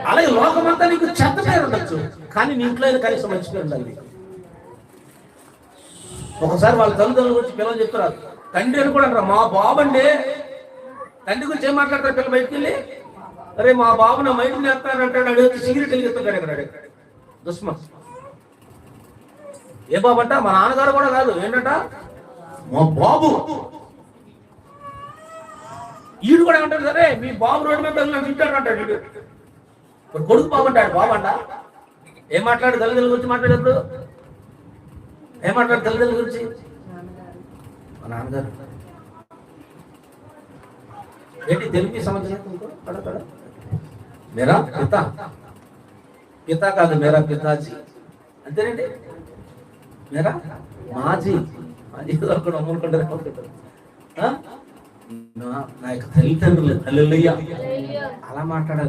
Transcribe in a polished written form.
అలాగే లోకమంతా నీకు చెత్త పేరు ఉండొచ్చు, కానీ నీ ఇంట్లో కనీసం మంచి పేరు ఉండాలి. ఒకసారి వాళ్ళ తల్లిదండ్రుల గురించి పిల్లలు చెప్తున్నారు, తండ్రి అని కూడా అంటారు మా బాబు అండి. తండ్రి గురించి ఏం మాట్లాడతారు పిల్లలు బయటికి వెళ్ళి, అరే మా బాబు నా మైండ్ నేస్తానంటాడు, అడిగి సిగరెట్ వెలిగిస్తాడు ఇక్కడ దుష్మన్. ఏ బాబు అంట మా నాన్నగారు కూడా కాదు, ఏంటంట మా బాబు. ఈడు కూడా ఏమంటాడు, సరే మీ బాబు రోడ్డు మీద తింటాడు అంటాడు. ఇప్పుడు కొడుకు బాబు అంటాడు, బాబు అంట. ఏం మాట్లాడు తల్లిదండ్రుల గురించి మాట్లాడేప్పుడు, ఏం మాట్లాడు తల్లిదండ్రుల గురించి, మా నాన్నగారు. ఏంటి తెలుగు సంబంధించిన మేరా పిత, పిత కాదు మేరా పితాజీ, అంతేనండి. మేరా మాజీ, మాజీ కూడా అమ్ముకుంటారు. నా యొక్క తల్లిదండ్రులు హల్లెలూయా అలా మాట్లాడాలి.